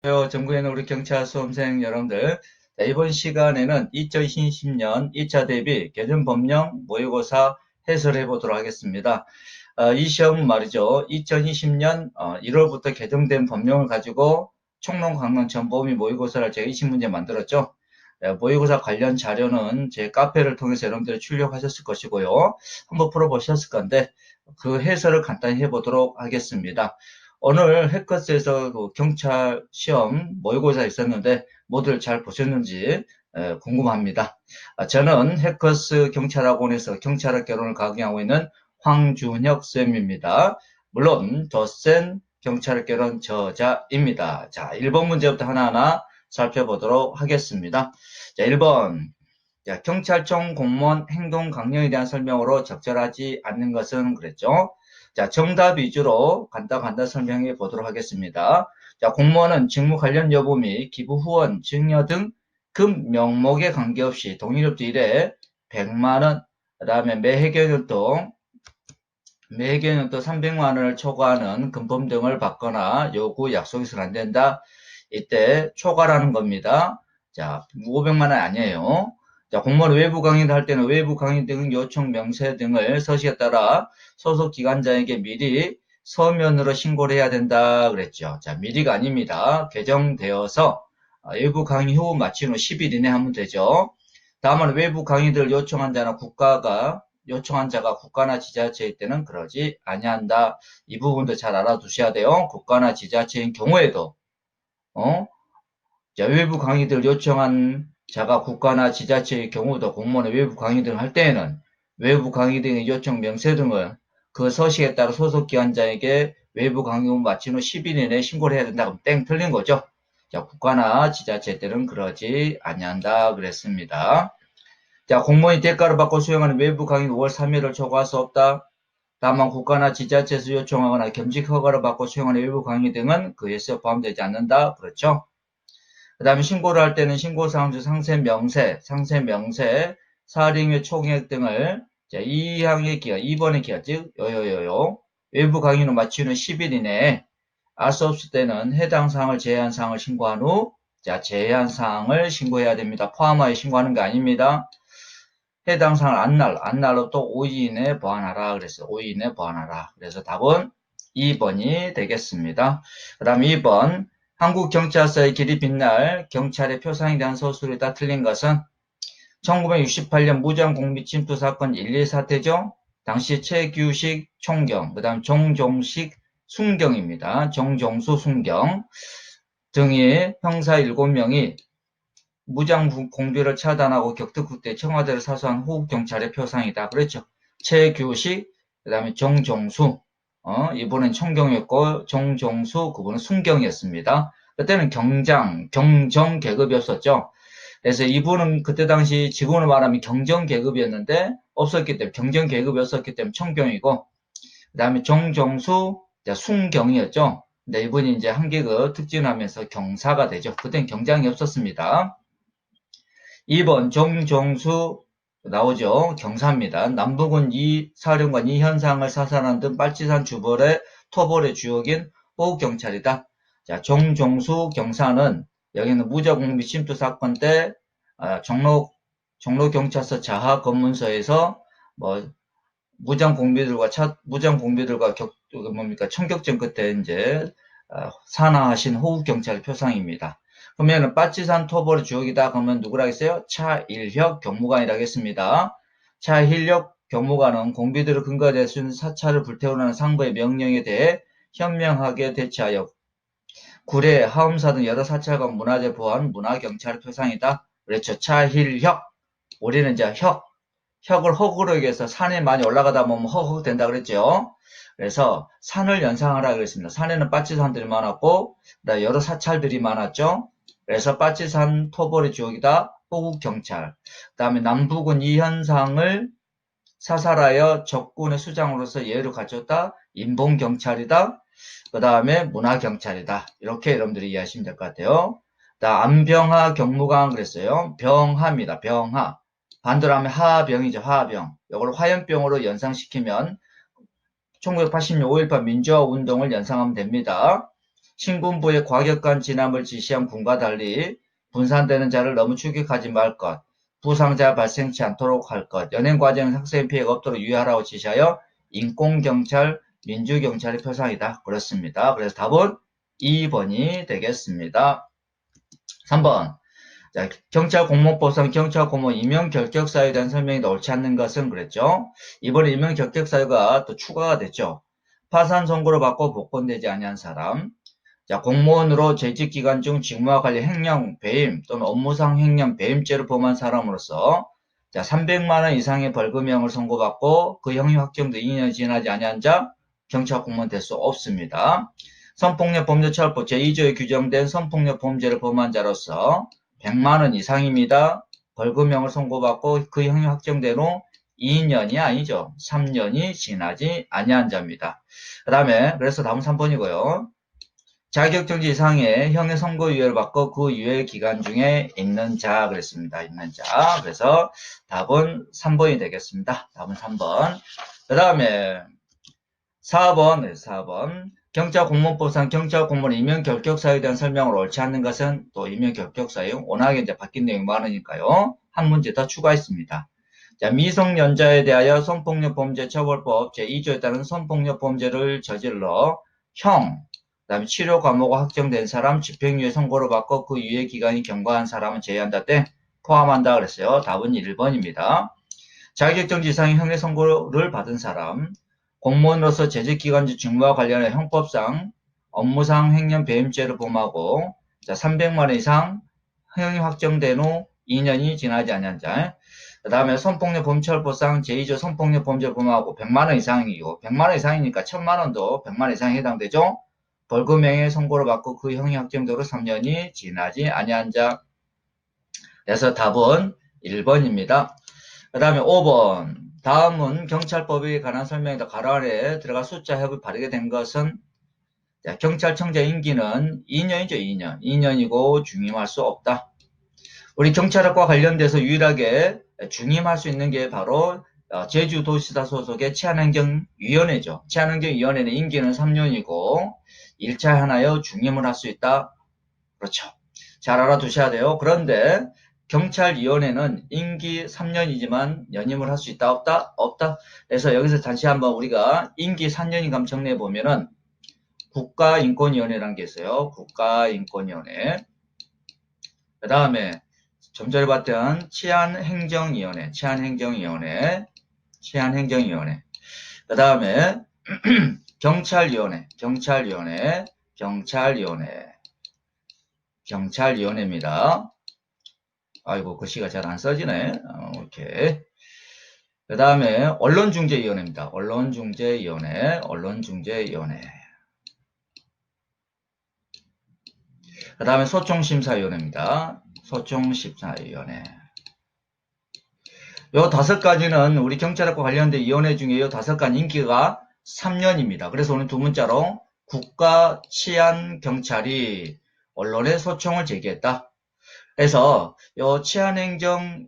전국에 있는 우리 경찰 수험생 여러분들, 자, 이번 시간에는 2020년 2차 대비 개정법령 모의고사 해설해 보도록 하겠습니다. 이 시험은 말이죠. 2020년 1월부터 개정된 법령을 가지고 총론 강론 전범위 모의고사를 제가 20문제 만들었죠. 모의고사 관련 자료는 제 카페를 통해서 여러분들이 출력하셨을 것이고요. 한번 풀어보셨을 건데 그 해설을 간단히 해보도록 하겠습니다. 오늘 해커스에서 그 경찰 시험 모의고사 있었는데 모두들 잘 보셨는지 궁금합니다. 저는 해커스 경찰학원에서 경찰학개론을 강의하고 있는 황준혁 쌤입니다. 물론 더센 경찰학개론 저자입니다. 자, 1번 문제부터 하나하나 살펴보도록 하겠습니다. 자, 1번. 자, 경찰청 공무원 행동 강령에 대한 설명으로 적절하지 않는 것은 그랬죠. 자, 정답 위주로 간단간단 설명해 보도록 하겠습니다. 자, 공무원은 직무 관련 여부 및 기부 후원, 증여 등 금 명목에 관계없이 동일업주 1회 100만원, 그 다음에 매해경영도 300만 원을 초과하는 금품 등을 받거나 요구, 약속해서는 안 된다. 이때 초과라는 겁니다. 자, 500만 원 아니에요. 자, 공무원 외부 강의를 할 때는 외부 강의 등 요청 명세 등을 서식에 따라 소속 기관장에게 미리 서면으로 신고를 해야 된다 그랬죠. 자, 미리가 아닙니다. 개정되어서 외부 강의 후 마친 후 10일 이내 하면 되죠. 다음은 외부 강의를 요청한 자나 요청한 자가 국가나 지자체일 때는 그러지 아니한다. 이 부분도 잘 알아두셔야 돼요. 국가나 지자체인 경우에도 자, 외부 강의를 요청한 자가 국가나 지자체의 경우도 공무원의 외부 강의 등을 할 때에는 외부 강의 등의 요청 명세 등을 그 서식에 따라 소속 기관장에게 외부 강의 후 마친 후 10일 이내에 신고를 해야 된다. 그럼 땡 틀린 거죠. 자, 국가나 지자체 때는 그러지 아니한다 그랬습니다. 자, 공무원이 대가를 받고 수행하는 외부 강의는 5월 3일을 초과할 수 없다. 다만 국가나 지자체에서 요청하거나 겸직 허가를 받고 수행하는 외부 강의 등은 그 예수에 포함되지 않는다. 그렇죠? 그 다음에 신고를 할 때는 신고사항 중 상세 명세, 사링의 총액 등을 자, 2항의 기간, 2번의 기간, 즉 외부 강의는 마친 후 10일 이내에 알 수 없을 때는 해당 사항을 제외한 사항을 신고한 후 자, 제외한 사항을 신고해야 됩니다. 포함하여 신고하는 게 아닙니다. 해당 사항을 안날로 또 5일 이내에 보완하라 그랬어요. 5일 이내에 보완하라. 그래서 답은 2번이 되겠습니다. 그 다음 2번. 한국경찰서의 길이 빛날 경찰의 표상에 대한 서술이다. 틀린 것은 1968년 무장공비 침투 사건 1.2 사태죠. 당시 최규식 총경, 그 다음 정종식 순경입니다. 정종수 순경 등의 형사 7명이 무장 공비를 차단하고 격투국대 청와대를 사수한 호국경찰의 표상이다. 그랬죠. 최규식, 그 다음에 정종수, 이분은 총경이었고, 정종수, 그분은 순경이었습니다. 그때는 경정 계급이었었죠. 그래서 이분은 그때 당시 지금으로 말하면 경정 계급이었는데, 없었기 때문에, 경정 계급이었었기 때문에 총경이고, 그 다음에 정종수, 순경이었죠. 근데 이분이 이제 한계급 특진하면서 경사가 되죠. 그때는 경장이 없었습니다. 2번 정종수 나오죠. 경사입니다. 남북은 사령관 이현상을 사살한 등 빨치산 주벌의 토벌의 주역인 호국경찰이다. 자, 정종수 경사는 여기는 무자공비 침투 사건 때 종로경찰서 자하 검문소에서 뭐 무장공비들과 총격전 끝에 이제 산화하신 호국경찰 표상입니다. 그러면 빠치산 토벌의 주역이다 그러면 누구라 했어요? 차일혁 경무관이라고 했습니다. 차일혁 경무관은 공비들을 근거로 될 수 있는 사찰을 불태우라는 상부의 명령에 대해 현명하게 대처하여 구례, 하엄사 등 여러 사찰과 문화재 보호한 문화경찰 표상이다. 그렇죠. 차일혁. 우리는 이제 혁을 허구로 얘기해서 산에 많이 올라가다 보면 허허 된다 그랬죠. 그래서 산을 연상하라 그랬습니다. 산에는 빠치산들이 많았고 여러 사찰들이 많았죠. 그래서 빠치산 토벌의 주역이다. 호국경찰. 그 다음에 남북은 이 현상을 사살하여 적군의 수장으로서 예의를 갖췄다. 인봉경찰이다. 그 다음에 문화경찰이다. 이렇게 여러분들이 이해하시면 될 것 같아요. 안병하 경무관 그랬어요. 병하입니다. 병하. 반대로 하면 하병이죠. 하병. 이걸 화염병으로 연상시키면 1980년 5.18 민주화 운동을 연상하면 됩니다. 신군부의 과격한 진압을 지시한 군과 달리 분산되는 자를 너무 추격하지 말 것, 부상자 발생치 않도록 할 것, 연행 과정 학생 피해가 없도록 유의하라고 지시하여 인권경찰, 민주경찰의 표상이다. 그렇습니다. 그래서 답은 2번이 되겠습니다. 3번. 자, 경찰 공무원법상 경찰 공무원 임용 결격 사유에 대한 설명이 옳지 않는 것은 그랬죠. 이번에 임용 결격 사유가 또 추가가 됐죠. 파산 선고를 받고 복권되지 아니한 사람, 자, 공무원으로 재직 기간 중 직무와 관련 횡령, 배임 또는 업무상 횡령, 배임죄를 범한 사람으로서 자, 300만 원 이상의 벌금형을 선고받고 그 형이 확정돼 2년이 지나지 아니한 자 경찰 공무원 될 수 없습니다. 성폭력 범죄처벌법 제2조에 규정된 성폭력 범죄를 범한 자로서 100만 원 이상입니다. 벌금형을 선고받고 그 형이 확정된 후 2년이 아니죠. 3년이 지나지 아니한 자입니다. 그 다음에 그래서 다음은 3번이고요. 자격정지 이상의 형의 선고유예를 받고 그 유예 기간 중에 있는 자 그랬습니다. 있는 자. 그래서 답은 3번이 되겠습니다. 답은 3번. 그 다음에 4번. 4번. 경찰 공무원법상 경찰 공무원 임용 결격 사유에 대한 설명을 옳지 않는 것은 또 임용 결격 사유 워낙에 이제 바뀐 내용이 많으니까요. 한 문제 더 추가했습니다. 자, 미성년자에 대하여 성폭력 범죄 처벌법 제2조에 따른 성폭력 범죄를 저질러 형, 그 다음에 치료 과모가 확정된 사람, 집행유예 선고를 받고 그 유예 기간이 경과한 사람은 제외한다 때 포함한다 그랬어요. 답은 1번입니다. 자격정지 이상의 형의 선고를 받은 사람, 공무원으로서 재직기간 중 직무와 관련해 형법상 업무상 횡령 배임죄를 범하고 300만 원 이상 형이 확정된 후 2년이 지나지 않은 자, 그 다음에 성폭력 범죄처벌법상 제2조 성폭력 범죄를 범하고 100만 원 이상이고 100만 원 이상이니까 1000만 원도 100만 원 이상에 해당되죠. 벌금형의 선고를 받고 그 형이 확정되고 3년이 지나지 아니한 자. 그래서 답은 1번입니다. 그 다음에 5번. 다음은 경찰법에 관한 설명이다. 가로 아래에 들어가 숫자 협이 바르게 된 것은 자, 경찰청장 임기는 2년이죠. 2년. 2년이고 중임할 수 없다. 우리 경찰학과 관련돼서 유일하게 중임할 수 있는 게 바로 제주도시다 소속의 치안행정위원회죠. 치안행정위원회는 임기는 3년이고 1차 하나여 중임을 할 수 있다. 그렇죠. 잘 알아두셔야 돼요. 그런데 경찰위원회는 임기 3년이지만 연임을 할 수 있다 없다? 없다. 그래서 여기서 다시 한번 우리가 임기 3년인 감 정리해 보면은 국가인권위원회라는 게 있어요. 국가인권위원회. 그 다음에 좀 전에 봤던 치안행정위원회. 그 다음에 경찰위원회입니다. 아이고, 글씨가 잘 안 써지네. 오케이. 그 다음에 언론중재위원회입니다. 언론중재위원회. 그 다음에 소총심사위원회입니다. 소총심사위원회. 요 5가지는 우리 경찰학과 관련된 위원회 중에 요 5가지 임기가 3년입니다. 그래서 오늘 두 문자로 국가치안경찰이 언론에 소총을 제기했다. 그래서 요 치안행정위원회는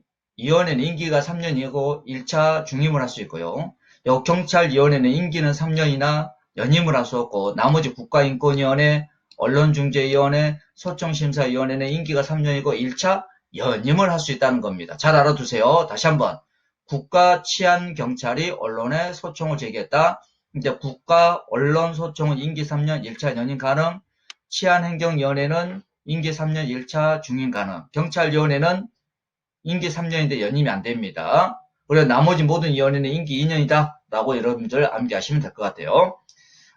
임기가 3년이고 1차 중임을 할 수 있고요. 요 경찰위원회는 임기는 3년이나 연임을 할 수 없고 나머지 국가인권위원회, 언론중재위원회, 소총심사위원회는 임기가 3년이고 1차 연임을 할 수 있다는 겁니다. 잘 알아두세요. 다시 한번 국가치안경찰이 언론에 소총을 제기했다. 이제 국가언론소총은 임기 3년 1차 연임 가능, 치안행정위원회는 임기 3년 1차 중임 가능, 경찰위원회는 임기 3년인데 연임이 안 됩니다. 그리고 나머지 모든 위원회는 임기 2년이다 라고 여러분들 암기하시면 될 것 같아요.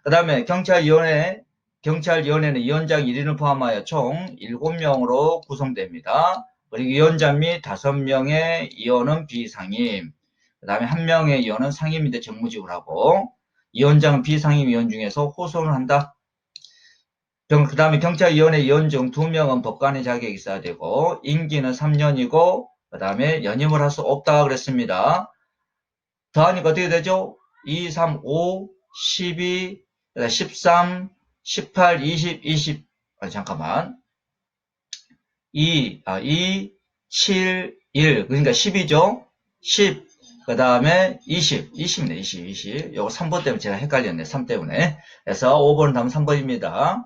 그 다음에 경찰위원회는 위원장 1인을 포함하여 총 7명으로 구성됩니다. 그리고 위원장 및 5명의 위원은 비상임, 그 다음에 1명의 위원은 상임인데 정무직을 하고, 위원장은 비상임 위원 중에서 호송을 한다. 그 다음에 경찰위원회 위원 중 2명은 법관의 자격이 있어야 되고, 임기는 3년이고, 그 다음에 연임을 할 수 없다 그랬습니다. 더하니까 어떻게 되죠? 2, 3, 5, 12, 13, 18, 20, 잠깐만. 2, 7, 1. 그러니까 10이죠? 10. 그 다음에 20이네, 20. 요거 3번 때문에 제가 헷갈렸네, 3 때문에. 그래서 5번은 다음 3번입니다.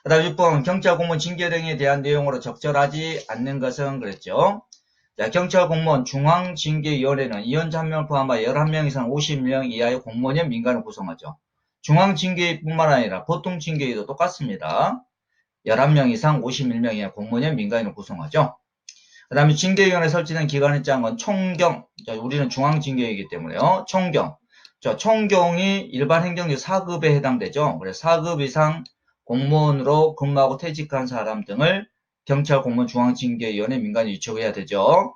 그 다음 6번 경찰 공무원 징계 등에 대한 내용으로 적절하지 않는 것은 그랬죠. 자, 경찰 공무원 중앙징계위원회는 위원장 1명을 포함하여 11명 이상 50명 이하의 공무원형 민간을 구성하죠. 중앙징계위뿐만 아니라 보통 징계위도 똑같습니다. 11명 이상 51명 이하 공무원형 민간인을 구성하죠. 그 다음에 징계위원회 설치된 기관의 짱은 총경, 자, 우리는 중앙징계위이기 때문에요. 총경. 자, 총경이 일반 행정직 4급에 해당되죠. 그래서 4급 이상 공무원으로 근무하고 퇴직한 사람 등을 경찰 공무원 중앙징계위원회 민간에 위촉해야 되죠.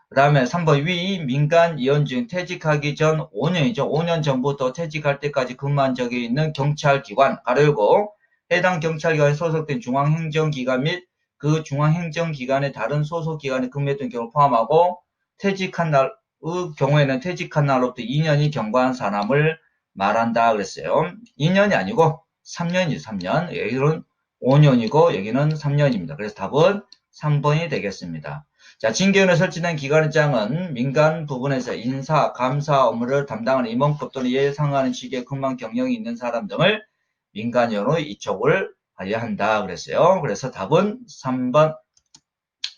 그 다음에 3번 위 민간위원 중 퇴직하기 전 5년이죠. 5년 전부터 퇴직할 때까지 근무한 적이 있는 경찰기관, 가로열고 해당 경찰기관에 소속된 중앙행정기관 및 그 중앙행정기관의 다른 소속기관에 근무했던 경우를 포함하고 퇴직한 날의 경우에는 퇴직한 날로부터 2년이 경과한 사람을 말한다 그랬어요. 2년이 아니고 3년이죠. 3년. 여기는 5년이고 여기는 3년입니다. 그래서 답은 3번이 되겠습니다. 자, 징계위원회 설치된 기관의 짱은 민간 부분에서 인사, 감사 업무를 담당하는 임원급 또는 이에 상하는 직의 근무한 경력이 있는 사람 등을 민간위원으로 이촉을 하여야 한다 그랬어요. 그래서 답은 3번,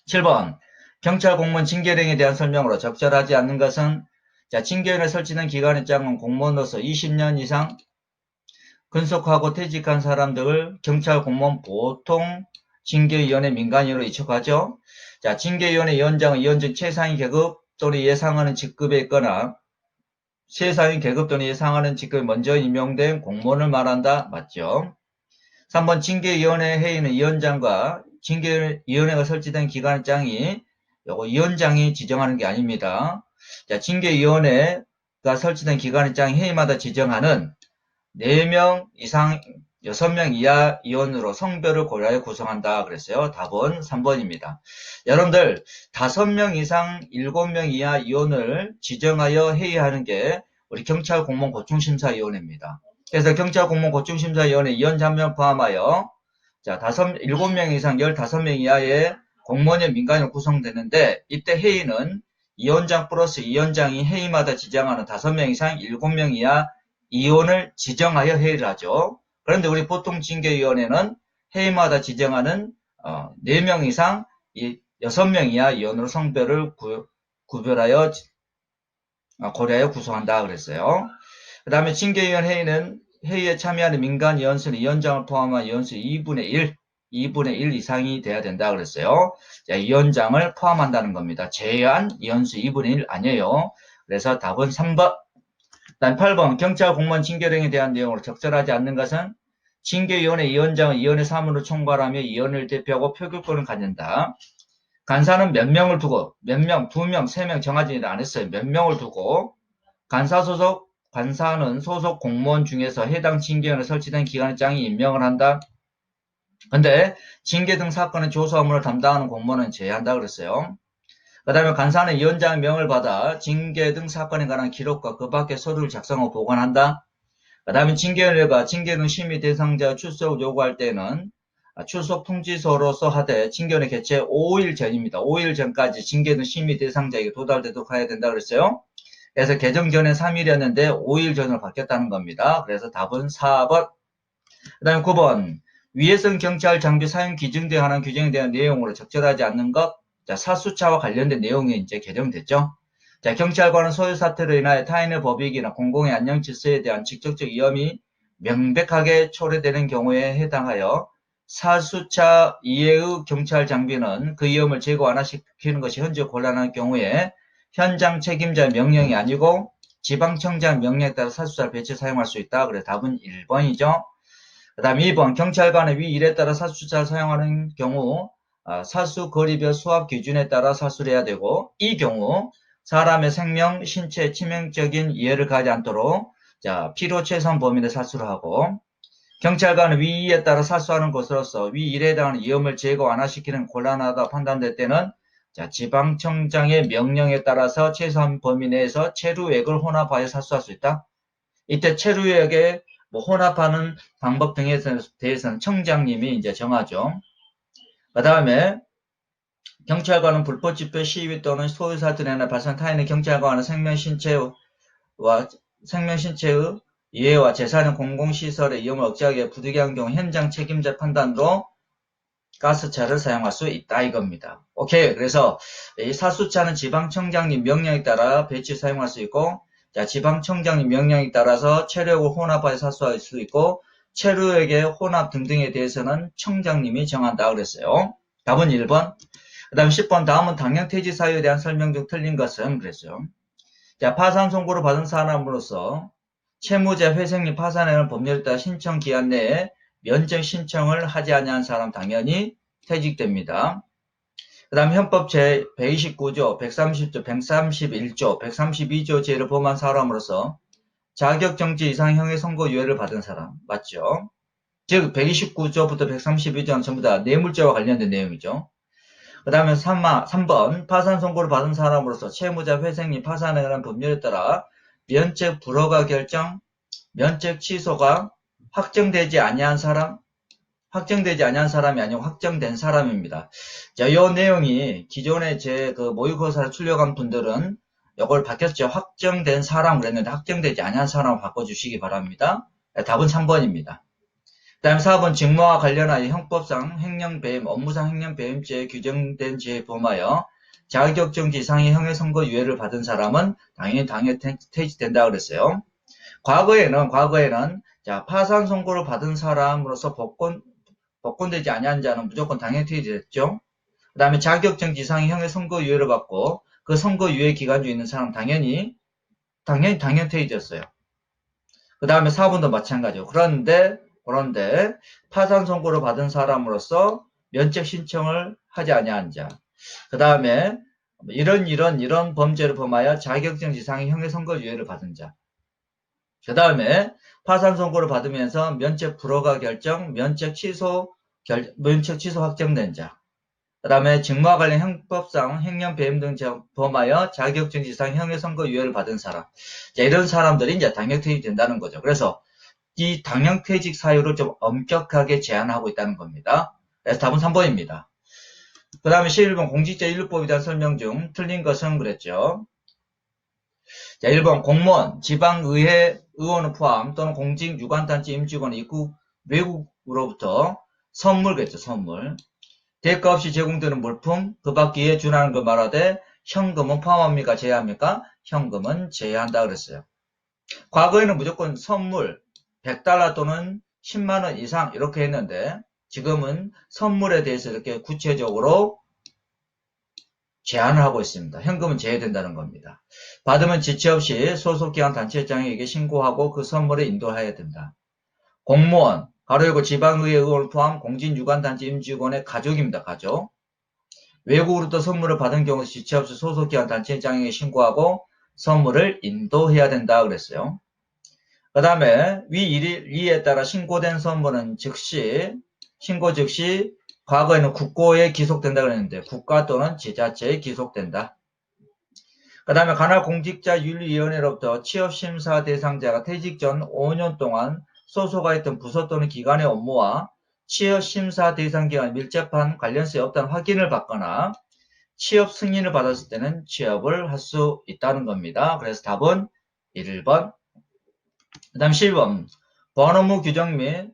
7번. 경찰 공무원 징계 등에 대한 설명으로 적절하지 않는 것은 자, 징계위원회 설치된 기관의 짱은 공무원으로서 20년 이상 근속하고 퇴직한 사람들을 경찰 공무원 보통 징계위원회 민간위원으로 이촉하죠. 자, 징계위원회 위원장은 위원장 최상위 계급 또는 예상하는 직급에 있거나 최상위 계급 또는 예상하는 직급에 먼저 임명된 공무원을 말한다. 맞죠? 3번 징계위원회 회의는 위원장과 징계위원회가 설치된 기관의 짱이 요거 위원장이 지정하는 게 아닙니다. 자, 징계위원회가 설치된 기관의 짱이 회의마다 지정하는 4명 이상 6명 이하 위원으로 성별을 고려하여 구성한다 그랬어요. 답은 3번입니다. 여러분들 5명 이상 7명 이하 위원을 지정하여 회의하는 게 우리 경찰 공무원 고충심사위원회입니다. 그래서 경찰 공무원 고충심사위원회 위원장 1명 포함하여 자, 7명 이상 15명 이하의 공무원형 민간으로 구성되는데 이때 회의는 위원장 플러스 위원장이 회의마다 지정하는 5명 이상 7명 이하 위원을 지정하여 회의를 하죠. 그런데 우리 보통 징계위원회는 회의마다 지정하는 4명 이상 6명 이하 위원으로 성별을 구별하여 고려하여 구성한다 그랬어요. 그 다음에 징계위원 회의는 회의에 참여하는 민간 위원수는 위원장을 포함한 위원수 2분의 1 이상이 돼야 된다 그랬어요. 자, 위원장을 포함한다는 겁니다. 제한 위원수 2분의 1 아니에요. 그래서 답은 3번. 다음 8번 경찰 공무원 징계 등에 대한 내용으로 적절하지 않는 것은 징계위원회 위원장은 위원회 사무를 총괄하며 위원을 대표하고 표결권을 갖는다. 간사는 몇 명을 두고 몇 명, 2명, 3명 정하지 안 했어요. 몇 명을 두고 간사는 소속 공무원 중에서 해당 징계위원회 설치된 기관의 짱이 임명을 한다. 근데 징계 등 사건의 조사 업무를 담당하는 공무원은 제외한다 그랬어요. 그 다음에 간사는 위원장의 명을 받아 징계 등 사건에 관한 기록과 그 밖의 서류를 작성하고 보관한다. 그 다음에 징계위원회가 징계 등 심의 대상자 출석을 요구할 때는 출석 통지서로서 하되 징계위원회 개최 5일 전입니다. 5일 전까지 징계 등 심의 대상자에게 도달되도록 해야 된다 그랬어요. 그래서 개정 전에 3일이었는데 5일 전으로 바뀌었다는 겁니다. 그래서 답은 4번. 그 다음에 9번. 위해성 경찰 장비 사용 기준 등에 관한 규정에 대한 내용으로 적절하지 않는 것. 자, 사수차와 관련된 내용이 이제 개정됐죠. 자, 경찰관은 소요 사태로 인하여 타인의 법익이나 공공의 안녕 질서에 대한 직접적 위험이 명백하게 초래되는 경우에 해당하여 사수차 이외의 경찰 장비는 그 위험을 제거 완화시키는 것이 현재 곤란한 경우에 현장 책임자의 명령이 아니고 지방청장 명령에 따라 사수차를 배치 사용할 수 있다. 그래서 답은 1번이죠. 그 다음 2번 경찰관의 위 일에 따라 사수차를 사용하는 경우 사수 거리별 수압 기준에 따라 사수를 해야 되고 이 경우 사람의 생명, 신체에 치명적인 위해를 가하지 않도록 자, 필요 최선 범위 내 사수를 하고 경찰관은 위에 따라 사수하는 것으로서 위 일에 해당하는 위험을 제거 완화시키는 곤란하다 판단될 때는 자, 지방청장의 명령에 따라서 최선 범위 내에서 체류액을 혼합하여 사수할 수 있다. 이때 체류액에 혼합하는 방법 등에 대해서는 청장님이 이제 정하죠. 그 다음에 경찰관은 불법 집회 시위 또는 소유사들에 발생 타인의 경찰관은 생명 신체의 이해와 재산의 공공시설의 위험을 억제하기 위해 부득이한 경우 현장 책임자 판단으로 가스차를 사용할 수 있다 이겁니다. 오케이. 그래서 이 사수차는 지방청장님 명령에 따라 배치 사용할 수 있고, 자, 지방청장님 명령에 따라서 체류액을 혼합하여 사수할 수 있고, 체류액의 혼합 등등에 대해서는 청장님이 정한다 그랬어요. 답은 1번. 그 다음 10번. 다음은 당연퇴지 사유에 대한 설명 중 틀린 것은 그랬어요. 자, 파산 선고를 받은 사람으로서 채무자 회생리 파산에는 법률에 따라 신청 기한 내에 면책 신청을 하지 아니한 사람 당연히 퇴직됩니다. 그 다음 헌법 제129조, 130조, 131조, 132조 제를 범한 사람으로서 자격정지 이상 형의 선고유예를 받은 사람 맞죠? 즉 129조부터 132조는 전부 다 뇌물죄와 관련된 내용이죠. 그 다음에 3번 파산 선고를 받은 사람으로서 채무자 회생리 파산에 관한 법률에 따라 면책 불허가 결정, 면책 취소가 확정되지 아니한 사람, 확정되지 아니한 사람이 아니고 확정된 사람입니다. 자, 이 내용이 기존에 제 그 모의고사를 출력한 분들은 이걸 바뀌었죠. 확정된 사람 그랬는데 확정되지 아니한 사람을 바꿔주시기 바랍니다. 답은 3번입니다. 그 다음 4번 직무와 관련하여 형법상 횡령배임, 업무상 횡령배임죄에 규정된 죄에 범하여 자격정지 이상의 형의 선고유예를 받은 사람은 당연히 퇴직된다 그랬어요. 과거에는 자, 파산 선고를 받은 사람으로서 복권되지 아니한 자는 무조건 당연히 퇴직됐죠. 그 다음에 자격정지 이상의 형의 선고유예를 받고 그 선고유예 기간 중에 있는 사람 당연히 퇴직됐어요. 그 다음에 4번도 마찬가지고. 그런데 파산 선고를 받은 사람으로서 면책 신청을 하지 아니한 자. 그 다음에 이런 범죄를 범하여 자격정지 이상의 형의 선고유예를 받은 자. 그 다음에 파산 선고를 받으면서 면책 불허가 결정, 면책 취소 확정된 자. 그 다음에 직무와 관련 형법상 횡령 배임 등 범하여 자격정지 이상 형의 선고유예를 받은 사람. 자, 이런 사람들이 이제 당역퇴직이 된다는 거죠. 그래서 이 당역퇴직 사유를 좀 엄격하게 제한하고 있다는 겁니다. 그래서 답은 3번입니다. 그 다음에 11번 공직자윤리법에 대한 설명 중 틀린 것은 그랬죠. 자, 1번 공무원, 지방의회 의원을 포함 또는 공직 유관단체 임직원 입국 외국으로부터 선물겠죠. 선물. 대가 없이 제공되는 물품, 그 밖에 준하는 걸 말하되 현금은 포함합니까? 제외합니까? 현금은 제외한다 그랬어요. 과거에는 무조건 선물 100달러 또는 10만원 이상 이렇게 했는데 지금은 선물에 대해서 이렇게 구체적으로 제한을 하고 있습니다. 현금은 제외된다는 겁니다. 받으면 지체 없이 소속기관 단체장에게 신고하고 그 선물에 인도해야 된다. 공무원, 가로열고 지방의회 의원을 포함 공직유관단체 임직원의 가족입니다. 가족. 외국으로부터 선물을 받은 경우 지체 없이 소속기관 단체장에게 신고하고 선물을 인도해야 된다 그랬어요. 그 다음에 위에 따라 신고된 선물은 신고 즉시 과거에는 국고에 기속된다 그랬는데 국가 또는 지자체에 기속된다. 그 다음에 관할공직자윤리위원회로부터 취업심사 대상자가 퇴직 전 5년 동안 소속하 있던 부서 또는 기관의 업무와 취업심사 대상 기관이 밀접한 관련성이 없다는 확인을 받거나 취업 승인을 받았을 때는 취업을 할 수 있다는 겁니다. 그래서 답은 1번. 그 다음 10번 보안업무 규정 및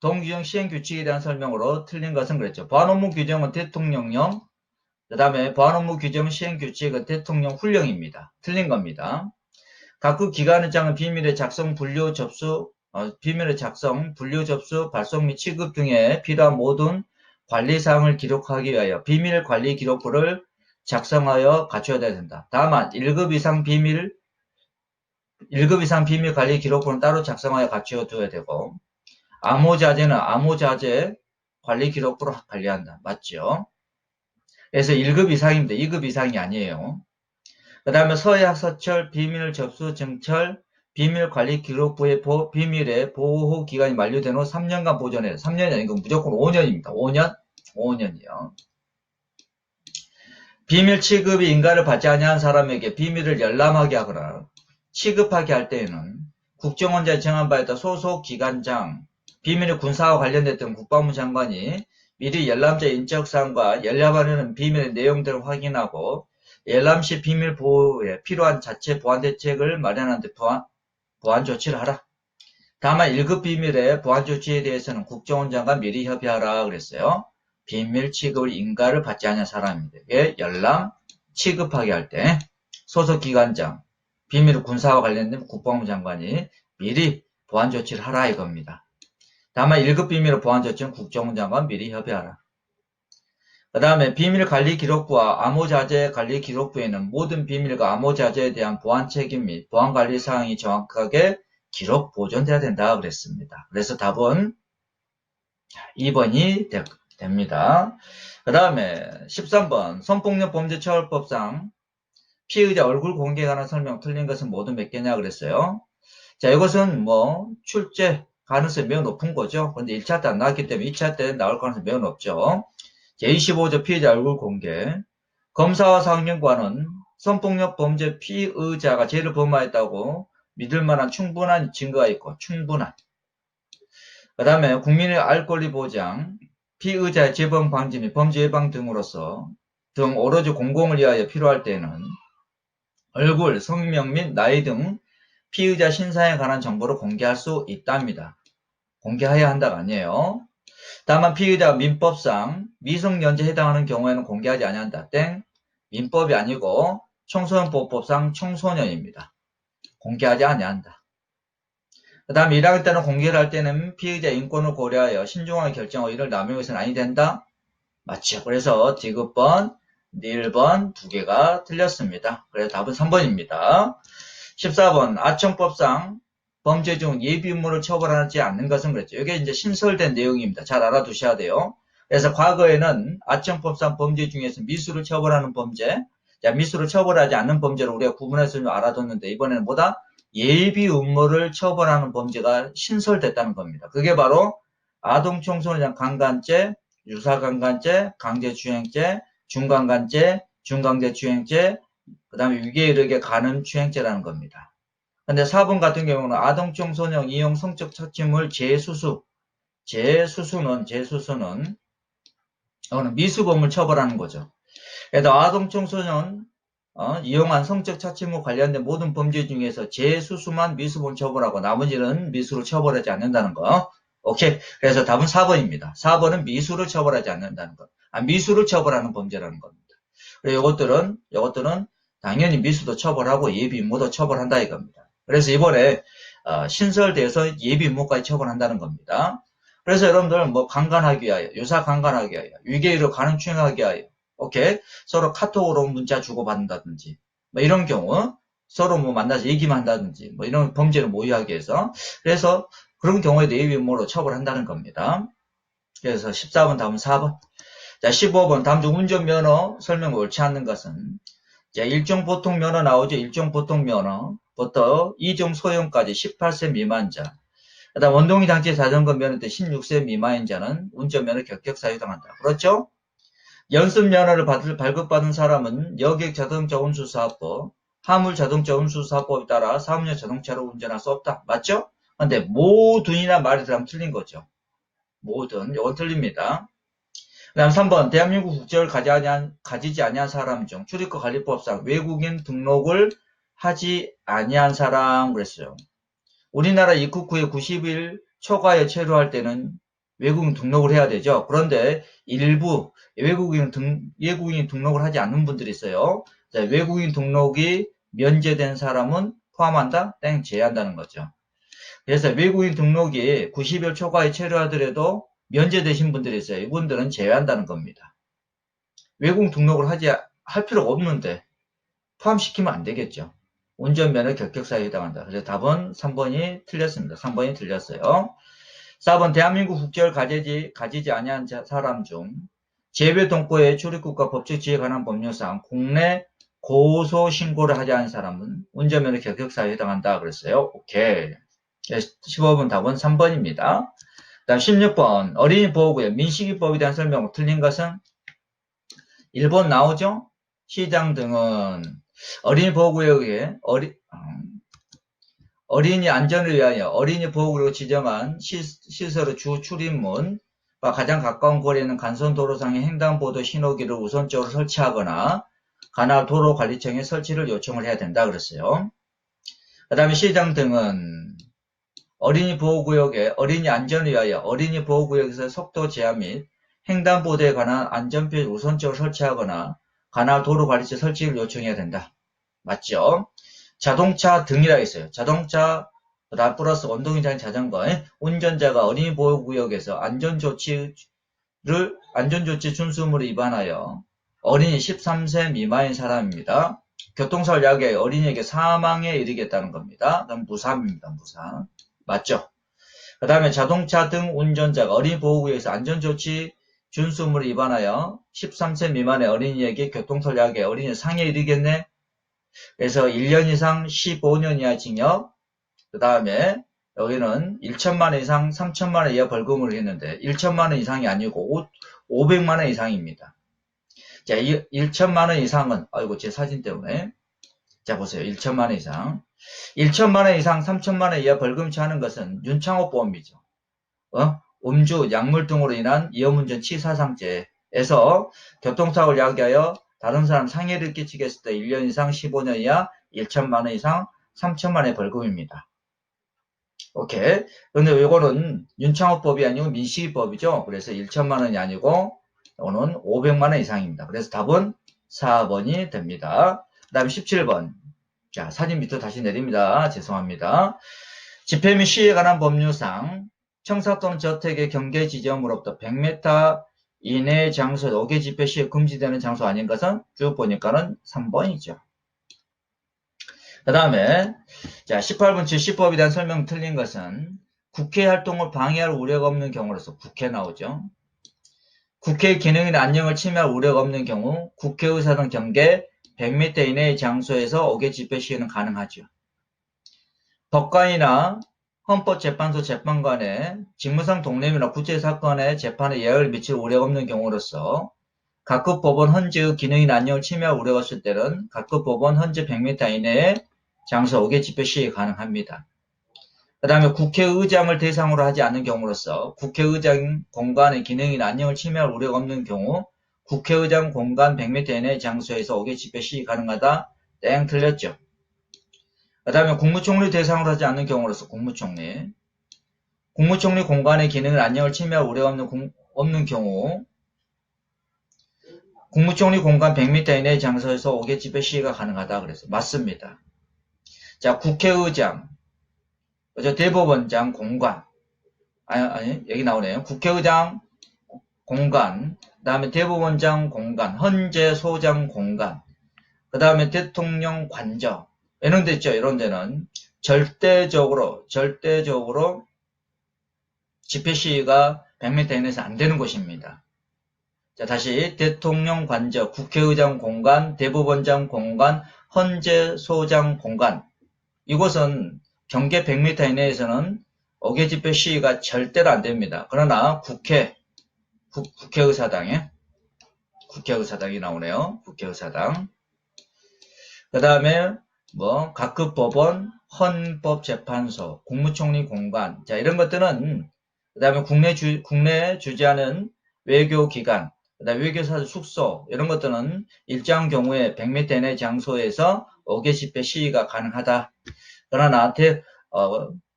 동규정 시행규칙에 대한 설명으로 틀린 것은 그랬죠. 보안업무 규정은 대통령령, 그 다음에 보안업무 규정 시행규칙은 대통령 훈령입니다. 틀린 겁니다. 각국 기관의장은 비밀의 작성, 분류, 접수, 발송 및 취급 등에 필요한 모든 관리사항을 기록하기 위하여 비밀관리기록부를 작성하여 갖춰야 된다. 다만 1급 이상 비밀관리기록부는 따로 작성하여 갖추어 두어야 되고 암호자재는 암호자재 관리기록부로 관리한다. 맞죠? 그래서 1급 이상입니다. 2급 이상이 아니에요. 그 다음에 서약, 서철, 비밀 접수, 증철, 비밀관리기록부의 비밀의 보호기간이 만료된 후 3년간 보존해요. 3년이 아니고 무조건 5년입니다. 5년이요. 비밀 취급이 인가를 받지 아니한 사람에게 비밀을 열람하게 하거나 취급하게 할 때에는 국정원장이 정한 바에 따라 소속 기관장, 비밀의 군사와 관련됐던 국방부 장관이 미리 열람자 인적사항과 열람하려는 비밀의 내용들을 확인하고 열람 시 비밀 보호에 필요한 자체 보안 대책을 마련하는 데 보안 조치를 하라. 다만 1급 비밀의 보안 조치에 대해서는 국정원장과 미리 협의하라 그랬어요. 비밀 취급을 인가를 받지 않은 사람에게 열람 취급하게 할 때 소속 기관장, 비밀 군사와 관련된 국방부 장관이 미리 보안 조치를 하라 이겁니다. 다만 1급 비밀의 보안 조치는 국정원장과 미리 협의하라. 그 다음에 비밀관리기록부와 암호자재관리기록부에는 모든 비밀과 암호자재에 대한 보안 책임 및 보안관리 사항이 정확하게 기록 보존돼야 된다 그랬습니다. 그래서 답은 2번이 됩니다. 그 다음에 13번 성폭력범죄처벌법상 피의자 얼굴 공개에 관한 설명 틀린 것은 모두 몇 개냐 그랬어요. 자, 이것은 출제 가능성이 매우 높은 거죠. 근데 1차 때 안 나왔기 때문에 2차 때 나올 가능성이 매우 높죠. 제25조 피의자 얼굴 공개. 검사와 사법연구원은 성폭력 범죄 피의자가 죄를 범하였다고 믿을 만한 충분한 증거가 있고, 충분한. 그 다음에 국민의 알 권리 보장, 피의자의 재범 방지 및 범죄 예방 등으로서 등 오로지 공공을 위하여 필요할 때는 얼굴, 성명 및 나이 등 피의자 신상에 관한 정보를 공개할 수 있답니다. 공개해야 한다가 아니에요. 다만 피의자가 민법상 미성년자에 해당하는 경우에는 공개하지 아니한다. 땡. 민법이 아니고 청소년보호법상 청소년입니다. 공개하지 아니한다. 그 다음 1학년 때는 공개를 할 때는 피의자 인권을 고려하여 신중하게 결정하고 이를 남용해서는 아니 된다. 맞죠. 그래서 디귿번, 1번 두 개가 틀렸습니다. 그래서 답은 3번입니다. 14번 아청법상 범죄 중 예비 음모를 처벌하지 않는 것은 그랬죠. 이게 이제 신설된 내용입니다. 잘 알아두셔야 돼요. 그래서 과거에는 아청법상 범죄 중에서 미수를 처벌하는 범죄, 미수를 처벌하지 않는 범죄를 우리가 구분해서 좀 알아뒀는데 이번에는 뭐다? 예비 음모를 처벌하는 범죄가 신설됐다는 겁니다. 그게 바로 아동청소년 강간죄, 유사강간죄, 강제추행죄, 중강간죄, 중강제추행죄, 그 다음에 위기에 이르게 간음추행죄라는 겁니다. 근데 4번 같은 경우는 아동청소년 이용 성적 착취물 재수수는 미수범을 처벌하는 거죠. 그래서 아동청소년 이용한 성적 착취물 관련된 모든 범죄 중에서 재수수만 미수범 처벌하고 나머지는 미수로 처벌하지 않는다는 거. 오케이. 그래서 답은 4번입니다. 4번은 미수를 처벌하지 않는다는 것. 미수를 처벌하는 범죄라는 겁니다. 그리고 이것들은 당연히 미수도 처벌하고 예비 음모도 처벌한다 이겁니다. 그래서 이번에 신설돼서 예비 음모까지 처벌한다는 겁니다. 그래서 여러분들 강간하기 위하여, 유사 강간하기 위하여, 위계의로 간음추행하기 위하여, 오케이? 서로 카톡으로 문자 주고받는다든지, 이런 경우, 서로 만나서 얘기만 한다든지, 이런 범죄를 모의하기 위해서, 그래서 그런 경우에도 예비 음모로 처벌한다는 겁니다. 그래서 14번 답은 4번. 자, 15번 다음 중 운전면허 설명 옳지 않는 것은 자, 일종 보통 면허 나오죠. 일종 보통 면허부터 2종 소형까지 18세 미만자. 그 다음 원동기 장치 자전거 면허 때 16세 미만인 자는 운전면허 결격 사유당한다. 그렇죠? 연습 면허를 발급받은 사람은 여객 자동차 운수사업법, 화물 자동차 운수사업법에 따라 사업용 자동차로 운전할 수 없다. 맞죠? 근데 모든이나 말이 들어가면 틀린 거죠. 모든. 이건 틀립니다. 그 다음 3번 대한민국 국적을 가지지 아니한 사람 중 출입국 관리법상 외국인 등록을 하지 아니한 사람 그랬어요. 우리나라 입국 후에 90일 초과에 체류할 때는 외국인 등록을 해야 되죠. 그런데 일부 외국인 등록을 하지 않는 분들이 있어요. 외국인 등록이 면제된 사람은 포함한다? 땡 제외한다는 거죠. 그래서 외국인 등록이 90일 초과에 체류하더라도 면제되신 분들이 있어요. 이분들은 제외한다는 겁니다. 외국 등록을 할 필요가 없는데 포함시키면 안 되겠죠. 운전면허 결격사유에 해당한다. 그래서 답은 3번이 틀렸습니다. 3번이 틀렸어요. 4번 대한민국 국적을 가지지 아니한 사람 중 제외 동포의 출입국과 법적 지위에 관한 법률상 국내 고소 신고를 하지 않은 사람은 운전면허 결격사유에 해당한다. 그랬어요. 오케이. 15번 답은 3번입니다. 다음 16번 어린이 보호구역 민식이법에 대한 설명 틀린 것은 1번 나오죠? 시장 등은 어린이 보호구역에 어린이 안전을 위하여 어린이 보호구역으로 지정한 시설의 주 출입문과 가장 가까운 거리에 있는 간선도로상의 횡단보도 신호기를 우선적으로 설치하거나 관할 도로관리청에 설치를 요청을 해야 된다 그랬어요. 그 다음에 시장 등은 어린이 보호구역에 어린이 안전을 위하여 어린이 보호구역에서 속도 제한 및 횡단보도에 관한 안전표시 우선적으로 설치하거나 관할 도로관리처 설치를 요청해야 된다. 맞죠? 자동차 등이라 있어요. 자동차 플러스 원동이장 자전거 운전자가 어린이 보호구역에서 안전조치 준수물을 위반하여 어린이 13세 미만인 사람입니다. 교통사고를 야기하여 어린이에게 사망에 이르겠다는 겁니다. 그럼 무사입니다. 무사. 맞죠? 그 다음에 자동차 등 운전자가 어린이 보호구역에서 안전조치 준수물을 위반하여 13세 미만의 어린이에게 교통사고를 야기하여 어린이 상해에 이르겠네. 그래서 1년 이상 15년 이하 징역. 그 다음에 여기는 1천만 원 이상 3천만 원 이하 벌금을 했는데 1천만 원 이상이 아니고 500만 원 이상입니다. 자, 1천만 원 이상은 아이고 제 사진 때문에 자 보세요. 1천만 원 이상 1천만 원 이상 3천만 원 이하 벌금 처하는 것은 윤창호보험이죠. 음주, 약물 등으로 인한 위험운전 치사상죄에서 교통사고를 야기하여 다른 사람 상해를 끼치게 했을 때 1년 이상 15년 이하 1천만 원 이상 3천만 원의 벌금입니다. 오케이. 근데 이거는 윤창호법이 아니고 민식이법이죠. 그래서 1천만 원이 아니고 이거는 500만 원 이상입니다. 그래서 답은 4번이 됩니다. 그 다음에 17번. 자, 사진 밑으로 다시 내립니다. 죄송합니다. 집회 및 시위에 관한 법률상 청사 또는 저택의 경계 지점으로부터 100m 이내 장소 5개 집회 시에 금지되는 장소 아닌 것은 쭉 보니까는 3번이죠. 그 다음에 자 18번 질시법에 대한 설명 틀린 것은 국회 활동을 방해할 우려가 없는 경우로서 국회 나오죠. 국회의 기능이나 안녕을 침해할 우려가 없는 경우 국회의사 등 경계 100m 이내의 장소에서 5개 집회 시에는 가능하죠. 법관이나 헌법재판소 재판관의 직무상 독립이나 구체사건의 재판에 영향을 미칠 우려가 없는 경우로서 각급 법원 헌재의 기능이나 안녕을 침해할 우려가 있을 때는 각급 법원 헌재 100m 이내의 장소 5개 집회 시에 가능합니다. 그 다음에 국회의장을 대상으로 하지 않는 경우로서 국회의장 공간의 기능이나 안녕을 침해할 우려가 없는 경우 국회의장 공간 100m 이내의 장소에서 5개 집회 시에 가능하다. 땡 틀렸죠. 그 다음에 국무총리 대상으로 하지 않는 경우로서 국무총리 공간의 기능을 안녕을 침해할 우려가 없는 경우 국무총리 공간 100m 이내의 장소에서 5개 집회 시위가 가능하다. 그래서 맞습니다. 자, 국회의장, 대법원장 공간, 아니 여기 나오네요. 국회의장 공간, 그 다음에 대법원장 공간, 헌재 소장 공간, 그 다음에 대통령 관저 이런 데 있죠. 이런 데는 절대적으로 집회 시위가 100m 이내에서 안 되는 곳입니다. 자, 다시 대통령 관저, 국회의장 공간, 대법원장 공간, 헌재 소장 공간. 이곳은 경계 100m 이내에서는 5개 집회 시위가 절대로 안 됩니다. 그러나 국회의사당이 나오네요. 국회의사당. 그 다음에 각급 법원, 헌법재판소, 국무총리 공간. 자, 이런 것들은 그 다음에 국내 주재하는 외교기관, 그 다음에 외교사 숙소 이런 것들은 일정 경우에 100m 이내 장소에서 5개 집회 시위가 가능하다. 그러나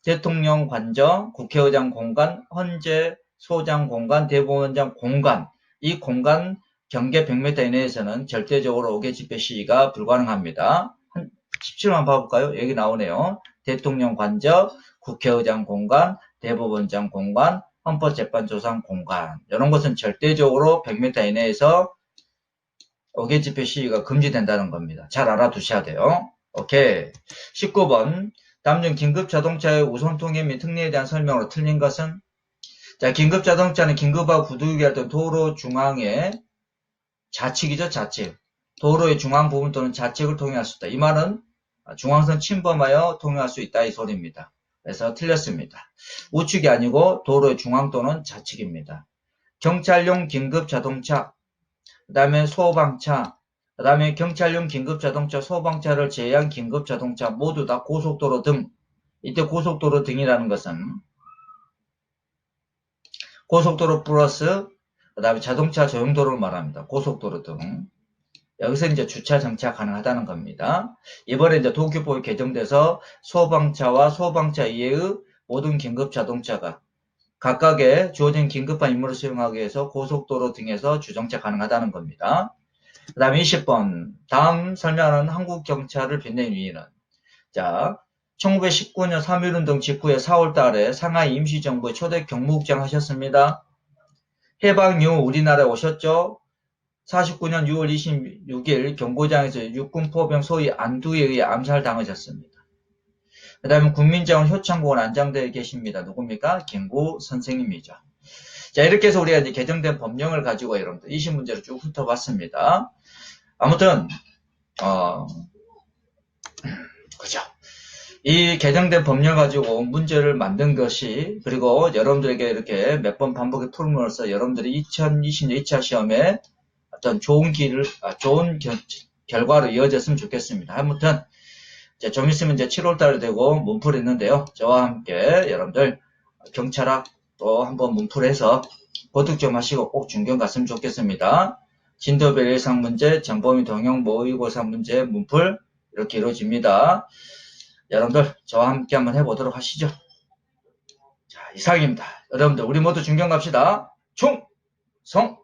대통령 관저, 국회의장 공간, 헌재 소장 공간, 대법원장 공간 이 공간 경계 100m 이내에서는 절대적으로 5개 집회 시위가 불가능합니다. 17만 봐볼까요? 여기 나오네요. 대통령 관저, 국회의장 공간, 대법원장 공간, 헌법재판소장 공간 이런 것은 절대적으로 100m 이내에서 5개 집회 시위가 금지된다는 겁니다. 잘 알아두셔야 돼요. 오케이. 19번 다음 중 긴급자동차의 우선통행 및 특례에 대한 설명으로 틀린 것은 자, 긴급자동차는 긴급하고 부득이할 때 도로 중앙에 좌측이죠. 좌측. 도로의 중앙 부분 또는 좌측을 통행할 수 있다. 이 말은 중앙선 침범하여 통행할 수 있다 이 소리입니다. 그래서 틀렸습니다. 우측이 아니고 도로의 중앙 또는 좌측입니다. 경찰용 긴급자동차, 그 다음에 소방차, 그 다음에 경찰용 긴급자동차, 소방차를 제외한 긴급자동차 모두 다 고속도로 등. 이때 고속도로 등이라는 것은 고속도로 플러스 그 다음에 자동차 전용도로를 말합니다. 고속도로 등. 여기서 이제 주차 정차 가능하다는 겁니다. 이번에 이제 도쿄법이 개정돼서 소방차와 소방차 이외의 모든 긴급 자동차가 각각의 주어진 긴급한 임무를 수행하기 위해서 고속도로 등에서 주정차 가능하다는 겁니다. 그 다음에 20번. 다음 설명하는 한국경찰을 빛낸 이유는, 자, 1919년 3.1운동 직후에 4월 달에 상하이 임시정부의 초대 경무국장 하셨습니다. 해방 이후 우리나라에 오셨죠? 49년 6월 26일 경고장에서 육군포병 소위 안두에 의해 암살당하셨습니다. 그 다음에 국민정원 효창공원 안장되어 계십니다. 누굽니까? 김구 선생님이죠. 자, 이렇게 해서 우리가 이제 개정된 법령을 가지고 여러분들 20문제를 쭉 훑어봤습니다. 아무튼, 그죠. 이 개정된 법령 가지고 문제를 만든 것이, 그리고 여러분들에게 이렇게 몇 번 반복해 풀음으로써 여러분들이 2020년 2차 시험에 어떤 좋은 결과로 이어졌으면 좋겠습니다. 아무튼, 이제 좀 있으면 이제 7월달이 되고 문풀이 있는데요. 저와 함께 여러분들 경찰학 또 한번 문풀해서 보득 좀 하시고 꼭 중견 갔으면 좋겠습니다. 진도별 예상 문제, 정보미 동영 모의고사 문제 문풀 이렇게 이루어집니다. 여러분들 저와 함께 한번 해보도록 하시죠. 자, 이상입니다. 여러분들 우리 모두 중견 갑시다. 충성!